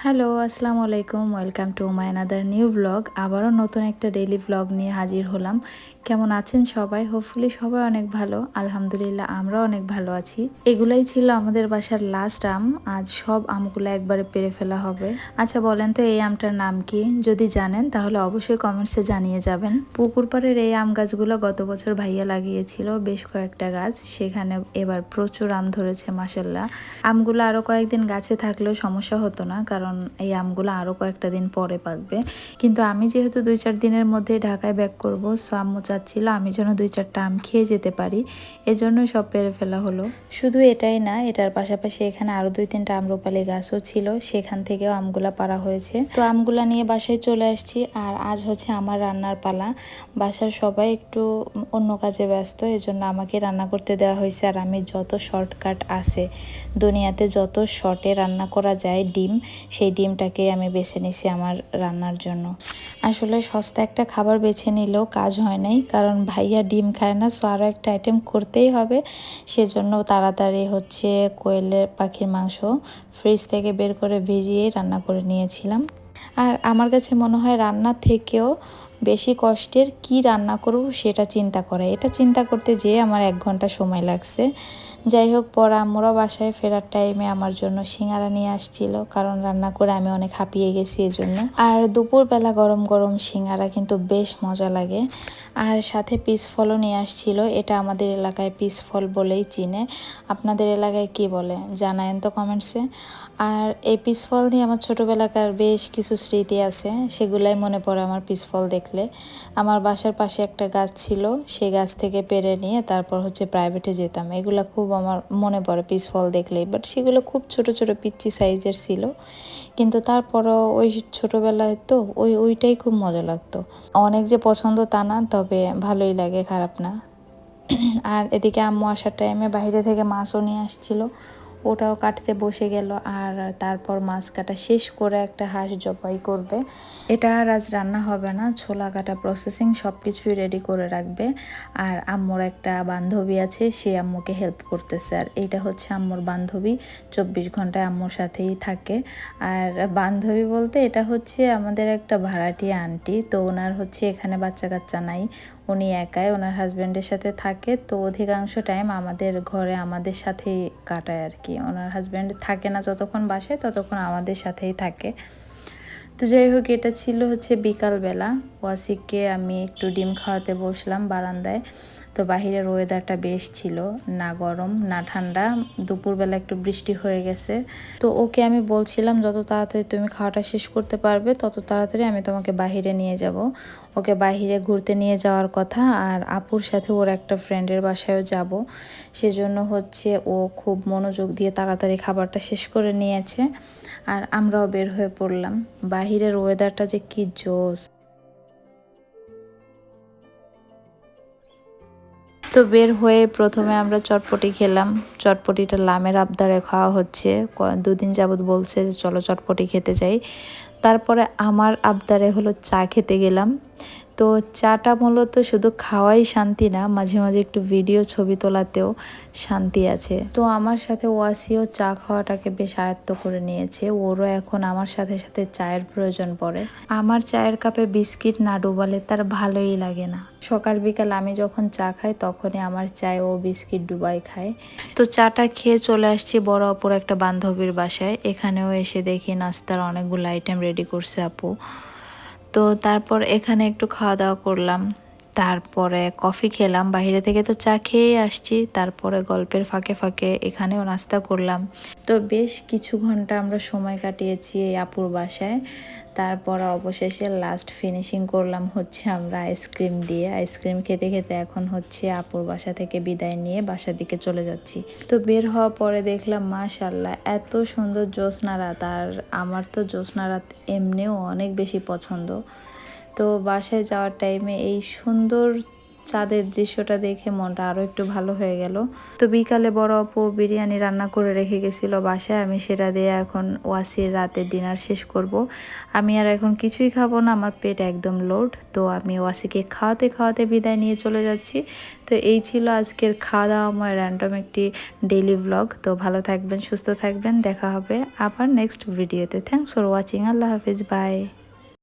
Hello, আসসালামু আলাইকুম। Welcome to my another new blog. আবারও নতুন একটা ডেইলি ব্লগ নিয়ে হাজির হলাম। কেমন আছেন সবাই? হোপফুলি সবাই অনেক ভালো। আলহামদুলিল্লাহ আমরাও অনেক ভালো আছি। এগুলাই ছিল আমাদের বাসার লাস্ট আম। আজ সব আমগুলো একবারে পেড়ে ফেলা হবে। আচ্ছা বলেন তো এই আমটার নাম কি? যদি জানেন তাহলে অবশ্যই কমেন্টসে জানিয়ে যাবেন। পুকুর পাড়ের এই আম গাছগুলো গত বছর ভাইয়া লাগিয়েছিল বেশ কয়েকটা গাছ। সেখানে এবার প্রচুর আম ধরেছে মাশাআল্লাহ। আমগুলো আরও কয়েকদিন গাছে থাকলেও সমস্যা হতো না, কারণ এই আমগুলো আরও কয়েকটা দিন পরে পাকবে। কিন্তু আমি যেহেতু 2-4 দিনের মধ্যে ঢাকায় ব্যাক করব, সো আম্মু চাচ্ছিল আমি যেন 2-4টা আম খেয়ে যেতে পারি, এজন্যই সব পেরে ফেলা হলো। শুধু এটাই না, এটার পাশাপাশি এখানে আরও 2-3টা আম্রপালি গাছও ছিল, সেখান থেকেও আমগুলা পাড়া হয়েছে। তো আমগুলা নিয়ে বাসায় চলে আসছি। আর আজ হচ্ছে আমার রান্নার পালা। বাসার সবাই একটু অন্য কাজে ব্যস্ত, এজন্য আমাকে রান্না করতে দেওয়া হয়েছে। আর আমি যত শর্টকাট আছে দুনিয়াতে, যত শর্টে রান্না করা যায় ডিম, সেই ডিমটাকে আমি বেছে নিছি আমার রান্নার জন্য। আসলে সস্তা একটা খাবার বেছে নিলেও কাজ হয় নাই, কারণ ভাইয়া ডিম খায় না, সো আরও একটা আইটেম করতেই হবে। সেজন্য তাড়াতাড়ি হচ্ছে কোয়েলের পাখির মাংস ফ্রিজ থেকে বের করে ভিজিয়ে রান্না করে নিয়েছিলাম। আর আমার কাছে মনে হয় রান্নার থেকেও বেশি কষ্টের কি রান্না করব সেটা চিন্তা করা। এটা চিন্তা করতে যেয়ে আমার 1 ঘন্টা সময় লাগছে। যাই হোক, পর আম্মুরা বাসায় ফেরার টাইমে আমার জন্য সিঙ্গারা নিয়ে আসছিল, কারণ রান্না করে আমি অনেক হাঁপিয়ে গেছি এজন্য। আর দুপুরবেলা গরম গরম সিঙ্গারা কিন্তু বেশ মজা লাগে। আর সাথে পিস ফলও নিয়ে আসছিল। এটা আমাদের এলাকায় পিস ফল বলেই চিনে। আপনাদের এলাকায় কি বলে জানায়েন তো কমেন্টসে। আর এই পিস ফল নিয়ে আমার ছোটোবেলাকার বেশ কিছু স্মৃতি আছে, সেগুলাই মনে পড়ে আমার পিস ফল দেখলে। আমার বাসার পাশে একটা গাছ ছিল, সেই গাছ থেকে পেড়ে নিয়ে তারপর হচ্ছে প্রাইভেটে যেতাম। এগুলো খুব আমার মনে পড়ে পিস ফল দেখলেই, বাট সেগুলো খুব ছোট ছোট পিচ্চি সাইজের ছিল। কিন্তু তারপরও ওই ছোটোবেলায় তো ওইটাই খুব মজা লাগতো। অনেক যে পছন্দ তা না, তবে ভালোই লাগে, খারাপ না। আর এদিকে আম্মু আসার টাইমে বাইরে থেকে মাছও নিয়ে আসছিল, ওটাও কাটতে বসে গেল। আর তারপর মাছ কাটা শেষ করে একটা হাঁস জবাই করবে। এটা আর আজ রান্না হবে না, ছোলা কাটা প্রসেসিং সব কিছুই রেডি করে রাখবে। আর আম্মুর একটা বান্ধবী আছে, সে আম্মুকে হেল্প করতেছে। আর এইটা হচ্ছে আম্মুর বান্ধবী, 24 ঘন্টায় আম্মুর সাথেই থাকে। আর বান্ধবী বলতে এটা হচ্ছে আমাদের একটা ভাড়াটিয়া আন্টি। তো ওনার হচ্ছে এখানে বাচ্চা কাচ্চা নাই, উনি একাই ওনার হাজব্যান্ডের সাথে থাকে। তো অধিকাংশ টাইম আমাদের ঘরে আমাদের সাথেই কাটায় আর কি। ওনার হাজব্যান্ড থাকে না যতক্ষণ বাসায়, ততক্ষণ আমাদের সাথেই থাকে। তো যাই হোক, এটা ছিল হচ্ছে বিকালবেলা। ওয়াসিককে আমি একটু ডিম খাওয়াতে বসলাম বারান্দায়। তো বাহিরের ওয়েদারটা বেশ ছিল, না গরম না ঠান্ডা। দুপুরবেলা একটু বৃষ্টি হয়ে গেছে। তো ওকে আমি বলছিলাম যত তাড়াতাড়ি তুমি খাওয়াটা শেষ করতে পারবে তত তাড়াতাড়ি আমি তোমাকে বাহিরে নিয়ে যাব। ওকে বাহিরে ঘুরতে নিয়ে যাওয়ার কথা। আর আপুর সাথে ওর একটা ফ্রেন্ডের বাসায়ও যাব, সেজন্য হচ্ছে ও খুব মনোযোগ দিয়ে তাড়াতাড়ি খাবারটা শেষ করে নিয়েছে। আর আমরাও বের হয়ে পড়লাম। বাহিরের ওয়েদারটা যে কি জোস! তো বের হয়ে প্রথমে আমরা চটপটি খেলাম। চটপটিটা লামের আবদারে খাওয়া হচ্ছে, 2 দিন যাবত বলছে যে চলো চটপটি খেতে যাই। তারপরে আমার আবদারে হলো চা খেতে গেলাম। তো চাটা মূলত শুধু খাওয়াই শান্তি না, মাঝে মাঝে একটু ভিডিও ছবি তোলাতেও শান্তি আছে। তো আমার সাথে ওয়াসিও চা খাওয়াটাকে বেশ আয়ত্ত করে নিয়েছে, ওরও এখন আমার সাথে সাথে চায়ের প্রয়োজন পড়ে। আমার চায়ের কাপে বিস্কিট না ডুবালে তার ভালোই লাগে না। সকাল বিকাল আমি যখন চা খাই তখনই আমার চায় ও বিস্কিট ডুবাই খায়। তো চাটা খেয়ে চলে আসছি বড় অপর একটা বান্ধবীর বাসায়। এখানেও এসে দেখি নাস্তার অনেকগুলো আইটেম রেডি করছে আপু। তো তারপর এখানে একটু খাওয়া দাওয়া করলাম, তারপরে কফি খেলাম। বাইরে থেকে তো চা খেয়ে আসছি, তারপরে গল্পের ফাঁকে ফাঁকে এখানেও নাস্তা করলাম। তো বেশ কিছু ঘন্টা আমরা সময় কাটিয়েছি এই আপুর বাসায়। তারপর অবশেষে লাস্ট ফিনিশিং করলাম হচ্ছে আমরা আইসক্রিম দিয়ে। আইসক্রিম খেতে খেতে এখন হচ্ছে আপুর বাসা থেকে বিদায় নিয়ে বাসার দিকে চলে যাচ্ছি। তো বের হওয়ার পরে দেখলাম মাশাআল্লাহ এত সুন্দর জ্যোৎস্না রাত। আর আমার তো জ্যোৎস্না রাত এমনিও অনেক বেশি পছন্দ। তো বাসায় যাওয়ার টাইমে এই সুন্দর চাঁদের দৃশ্যটা দেখে মনটা আরও একটু ভালো হয়ে গেল। তো বিকালে বড় আপু বিরিয়ানি রান্না করে রেখে গেছিল বাসায়, আমি সেটা দিয়ে এখন ওয়াসির রাতের ডিনার শেষ করব। আমি আর এখন কিছুই খাবো না, আমার পেট একদম লোড। তো আমি ওয়াসিকে খাওয়াতে খাওয়াতে বিদায় নিয়ে চলে যাচ্ছি। তো এই ছিল আজকের খাওয়া দাওয়াময় র্যান্ডম একটি ডেইলি ব্লগ। তো ভালো থাকবেন, সুস্থ থাকবেন, দেখা হবে আবার নেক্সট ভিডিওতে। থ্যাংকস ফর ওয়াচিং, আল্লাহ হাফিজ, বাই।